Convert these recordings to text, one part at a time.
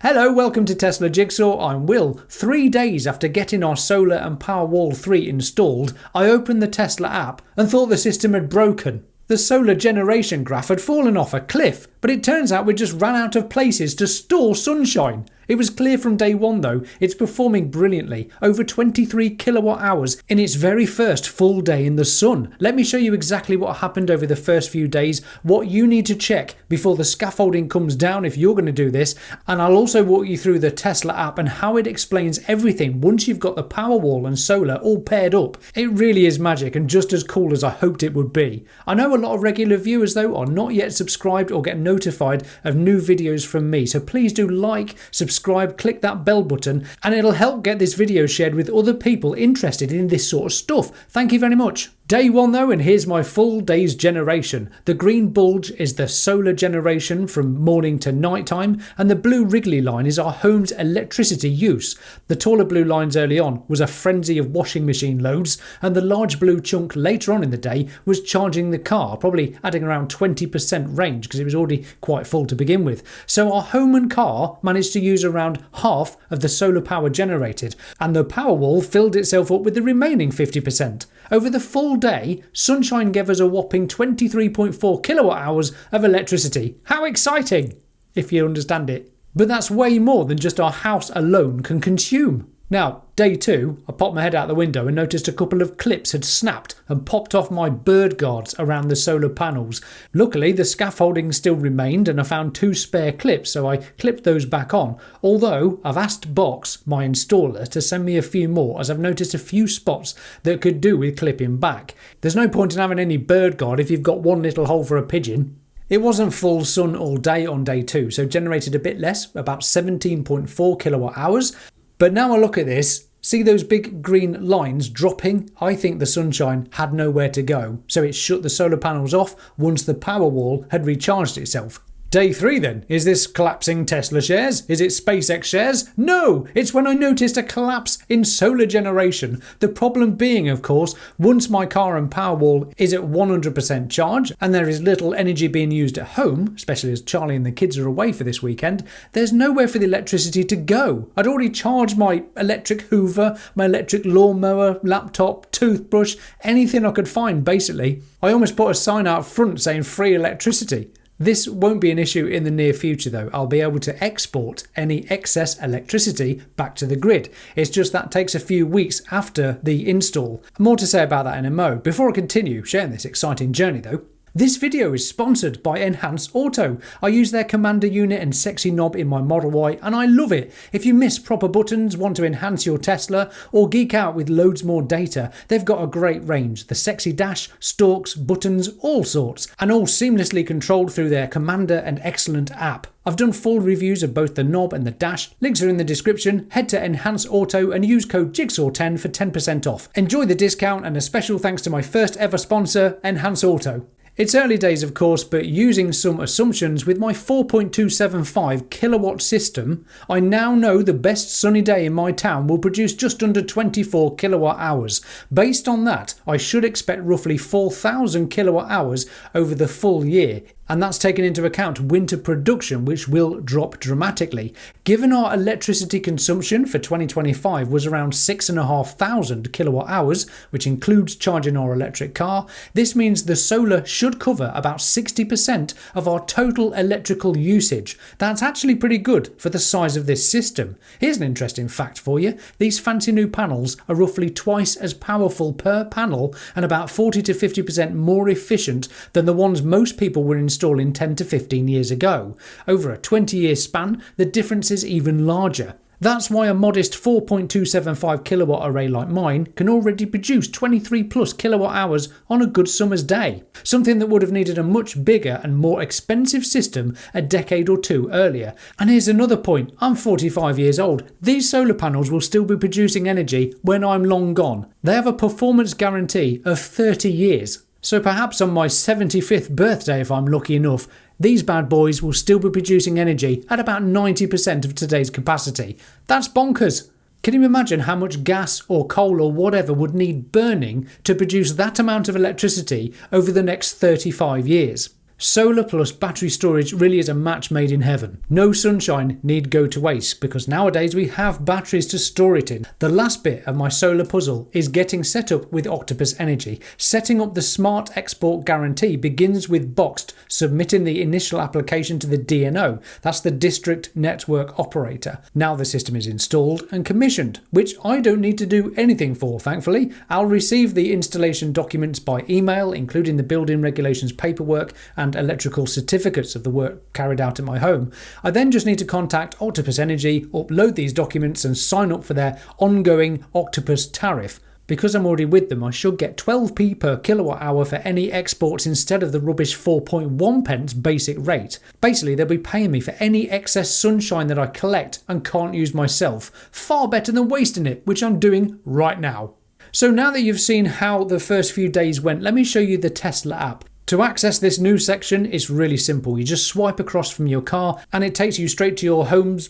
Hello, welcome to Tesla Jigsaw. I'm Will. 3 days after getting our solar and Powerwall 3 installed, I opened the Tesla app and thought the system had broken. The solar generation graph had fallen off a cliff, but it turns out we just ran out of places to store sunshine. It was clear from day one though, it's performing brilliantly, over 23 kilowatt hours in its very first full day in the sun. Let me show you exactly what happened over the first few days, what you need to check before the scaffolding comes down if you're going to do this, and I'll also walk you through the Tesla app and how it explains everything once you've got the Powerwall and solar all paired up. It really is magic and just as cool as I hoped it would be. I know a lot of regular viewers though are not yet subscribed or get notified of new videos from me, so please do like, subscribe, click that bell button, and it'll help get this video shared with other people interested in this sort of stuff. Thank you very much. Day one though, and here's my full day's generation. The green bulge is the solar generation from morning to night time, and the blue wriggly line is our home's electricity use. The taller blue lines early on was a frenzy of washing machine loads, and the large blue chunk later on in the day was charging the car, probably adding around 20% range because it was already quite full to begin with. So our home and car managed to use around half of the solar power generated, and the Powerwall filled itself up with the remaining 50%. Over the full day, sunshine gave us a whopping 23.4 kilowatt hours of electricity. How exciting, if you understand it. But that's way more than just our house alone can consume. Now, day two, I popped my head out the window and noticed a couple of clips had snapped and popped off my bird guards around the solar panels. Luckily, the scaffolding still remained and I found 2 spare clips, so I clipped those back on. Although, I've asked Box, my installer, to send me a few more as I've noticed a few spots that could do with clipping back. There's no point in having any bird guard if you've got one little hole for a pigeon. It wasn't full sun all day on day 2, so generated a bit less, about 17.4 kilowatt hours. But now I look at this, see those big green lines dropping? I think the sunshine had nowhere to go, so it shut the solar panels off once the Powerwall had recharged itself. Day 3 then. Is this collapsing Tesla shares? Is it SpaceX shares? No! It's when I noticed a collapse in solar generation. The problem being, of course, once my car and Powerwall is at 100% charge and there is little energy being used at home, especially as Charlie and the kids are away for this weekend, there's nowhere for the electricity to go. I'd already charged my electric hoover, my electric lawnmower, laptop, toothbrush, anything I could find basically. I almost put a sign out front saying free electricity. This won't be an issue in the near future though. I'll be able to export any excess electricity back to the grid. It's just that takes a few weeks after the install. More to say about that in a mo. Before I continue sharing this exciting journey though, this video is sponsored by Enhance Auto. I use their Commander unit and sexy knob in my Model Y and I love it. If you miss proper buttons, want to enhance your Tesla or geek out with loads more data, they've got a great range. The sexy dash, stalks, buttons, all sorts, and all seamlessly controlled through their Commander and excellent app. I've done full reviews of both the knob and the dash. Links are in the description. Head to Enhance Auto and use code JIGSAW10 for 10% off. Enjoy the discount and a special thanks to my first ever sponsor, Enhance Auto. It's early days of course, but using some assumptions with my 4.275 kilowatt system, I now know the best sunny day in my town will produce just under 24 kilowatt hours. Based on that, I should expect roughly 4,000 kilowatt hours over the full year. And that's taken into account winter production, which will drop dramatically. Given our electricity consumption for 2025 was around 6,500 kilowatt hours, which includes charging our electric car, this means the solar should cover about 60% of our total electrical usage. That's actually pretty good for the size of this system. Here's an interesting fact for you. These fancy new panels are roughly twice as powerful per panel and about 40 to 50% more efficient than the ones most people were installing 10 to 15 years ago. Over a 20-year span, the difference is even larger. That's why a modest 4.275 kilowatt array like mine can already produce 23 plus kilowatt hours on a good summer's day. Something that would have needed a much bigger and more expensive system a decade or two earlier. And here's another point, I'm 45 years old. These solar panels will still be producing energy when I'm long gone. They have a performance guarantee of 30 years. So perhaps on my 75th birthday, if I'm lucky enough, these bad boys will still be producing energy at about 90% of today's capacity. That's bonkers. Can you imagine how much gas or coal or whatever would need burning to produce that amount of electricity over the next 35 years? Solar plus battery storage really is a match made in heaven. No sunshine need go to waste because nowadays we have batteries to store it in. The last bit of my solar puzzle is getting set up with Octopus Energy. Setting up the smart export guarantee begins with Boxed submitting the initial application to the DNO, that's the District Network Operator. Now the system is installed and commissioned, which I don't need to do anything for, thankfully. I'll receive the installation documents by email, including the building regulations paperwork and electrical certificates of the work carried out at my home. I then just need to contact Octopus Energy, upload these documents and sign up for their ongoing Octopus tariff. Because I'm already with them, I should get 12p per kilowatt hour for any exports instead of the rubbish 4.1 pence basic rate. Basically, they'll be paying me for any excess sunshine that I collect and can't use myself. Far better than wasting it, which I'm doing right now. So now that you've seen how the first few days went, let me show you the Tesla app. To access this new section, it's really simple. You just swipe across from your car and it takes you straight to your home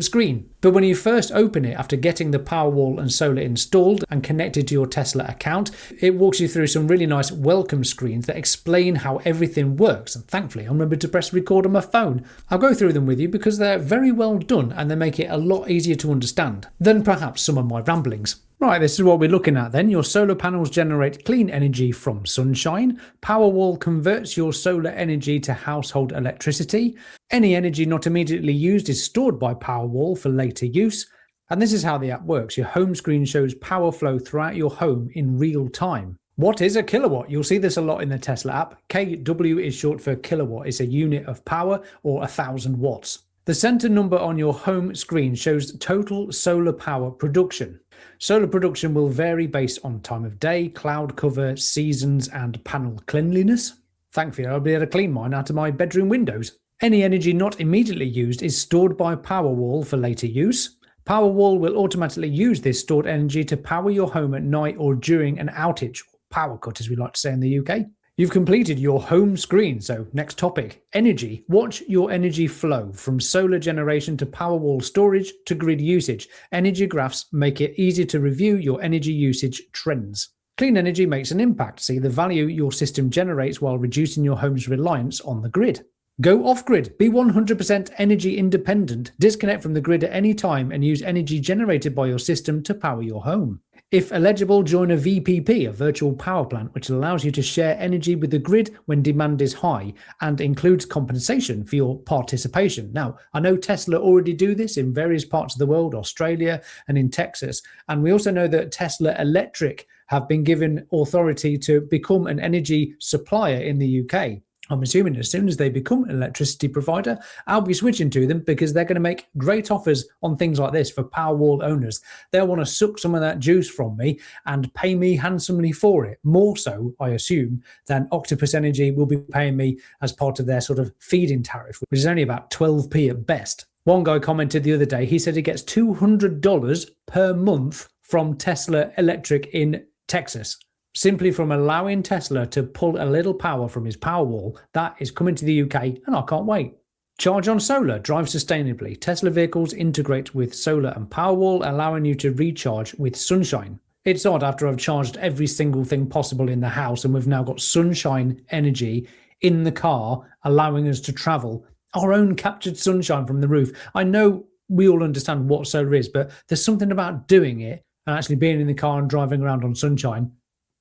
screen. But when you first open it after getting the Powerwall and solar installed and connected to your Tesla account, it walks you through some really nice welcome screens that explain how everything works. And thankfully, I remembered to press record on my phone. I'll go through them with you because they're very well done and they make it a lot easier to understand than perhaps some of my ramblings. Right, this is what we're looking at then. Your solar panels generate clean energy from sunshine. Powerwall converts your solar energy to household electricity. Any energy not immediately used is stored by Powerwall for later use. And this is how the app works. Your home screen shows power flow throughout your home in real time. What is a kilowatt? You'll see this a lot in the Tesla app. KW is short for kilowatt. It's a unit of power or 1,000 watts. The center number on your home screen shows total solar power production. Solar production will vary based on time of day, cloud cover, seasons, and panel cleanliness. Thankfully, I'll be able to clean mine out of my bedroom windows. Any energy not immediately used is stored by Powerwall for later use. Powerwall will automatically use this stored energy to power your home at night or during an outage, or power cut as we like to say in the UK. You've completed your home screen, so next topic, energy. Watch your energy flow from solar generation to Powerwall storage to grid usage. Energy graphs make it easy to review your energy usage trends. Clean energy makes an impact. See the value your system generates while reducing your home's reliance on the grid. Go off-grid. Be 100% energy independent. Disconnect from the grid at any time and use energy generated by your system to power your home. If eligible, join a VPP, a virtual power plant, which allows you to share energy with the grid when demand is high and includes compensation for your participation. Now, I know Tesla already do this in various parts of the world, Australia and in Texas. And we also know that Tesla Electric have been given authority to become an energy supplier in the UK. I'm assuming as soon as they become an electricity provider, I'll be switching to them because they're going to make great offers on things like this for Powerwall owners. They'll want to suck some of that juice from me and pay me handsomely for it. More so, I assume, than Octopus Energy will be paying me as part of their sort of feed-in tariff, which is only about 12p at best. One guy commented the other day, he said he gets $200 per month from Tesla Electric in Texas. Simply from allowing Tesla to pull a little power from his Powerwall. That is coming to the UK and I can't wait. Charge on solar, drive sustainably. Tesla vehicles integrate with solar and Powerwall, allowing you to recharge with sunshine. It's odd after I've charged every single thing possible in the house and we've now got sunshine energy in the car, allowing us to travel. Our own captured sunshine from the roof. I know we all understand what solar is, but there's something about doing it and actually being in the car and driving around on sunshine.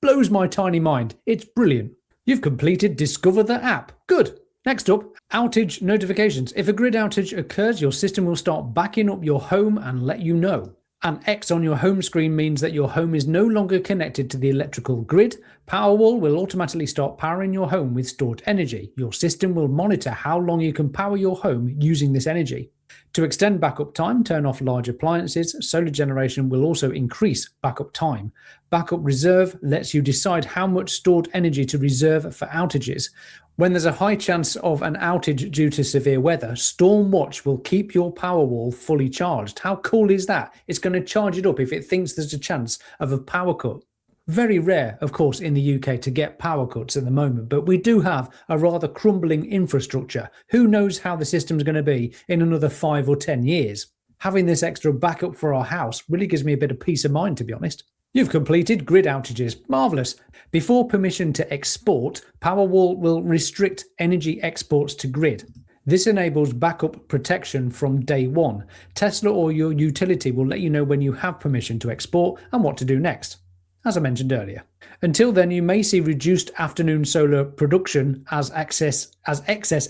Blows my tiny mind. It's brilliant. You've completed Discover the app. Good. Next up, outage notifications. If a grid outage occurs, your system will start backing up your home and let you know. An X on your home screen means that your home is no longer connected to the electrical grid. Powerwall will automatically start powering your home with stored energy. Your system will monitor how long you can power your home using this energy. To extend backup time, turn off large appliances. Solar generation will also increase backup time. Backup reserve lets you decide how much stored energy to reserve for outages. When there's a high chance of an outage due to severe weather, Storm Watch will keep your Powerwall fully charged. How cool is that? It's going to charge it up if it thinks there's a chance of a power cut. Very rare, of course, in the UK to get power cuts at the moment, but we do have a rather crumbling infrastructure. Who knows how the system's going to be in another 5 or 10 years? Having this extra backup for our house really gives me a bit of peace of mind, to be honest. You've completed grid outages. Marvellous. Before permission to export, Powerwall will restrict energy exports to grid. This enables backup protection from day one. Tesla or your utility will let you know when you have permission to export and what to do next, as I mentioned earlier. Until then, you may see reduced afternoon solar production as excess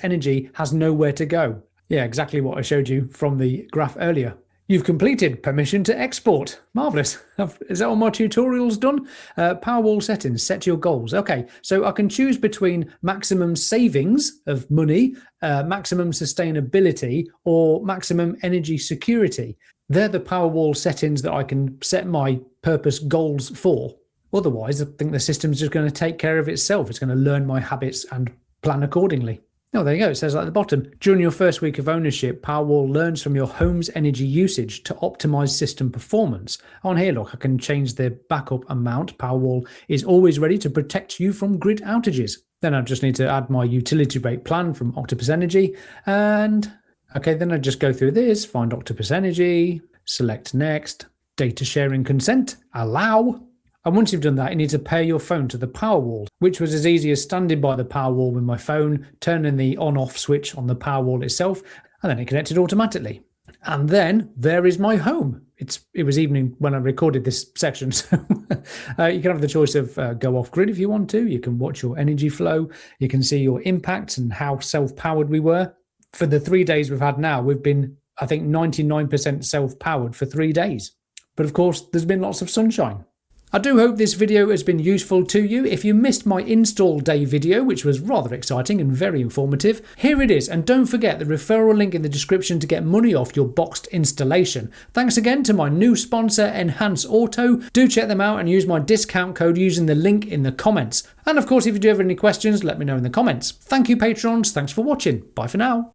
energy has nowhere to go. Yeah, exactly what I showed you from the graph earlier. You've completed permission to export. Marvellous. Is that all my tutorials done? Powerwall settings, set your goals. Okay, so I can choose between maximum savings of money, maximum sustainability, or maximum energy security. They're the Powerwall settings that I can set my purpose goals for. Otherwise, I think the system's just going to take care of itself. It's going to learn my habits and plan accordingly. Oh, there you go. It says at the bottom, during your first week of ownership, Powerwall learns from your home's energy usage to optimize system performance. On here, look, I can change the backup amount. Powerwall is always ready to protect you from grid outages. Then I just need to add my utility rate plan from Octopus Energy. And okay, then I just go through this, find Octopus Energy, select next, data sharing consent, allow. And once you've done that, you need to pair your phone to the Powerwall, which was as easy as standing by the Powerwall with my phone, turning the on-off switch on the Powerwall itself, and then it connected automatically. And then there is my home. It was evening when I recorded this section, so you can have the choice of go off-grid if you want to. You can watch your energy flow. You can see your impacts and how self-powered we were. For the 3 days we've had now, we've been, I think, 99% self-powered for 3 days. But of course, there's been lots of sunshine. I do hope this video has been useful to you. If you missed my install day video, which was rather exciting and very informative, here it is. And don't forget the referral link in the description to get money off your boxed installation. Thanks again to my new sponsor, Enhance Auto. Do check them out and use my discount code using the link in the comments. And of course, if you do have any questions, let me know in the comments. Thank you, patrons. Thanks for watching. Bye for now.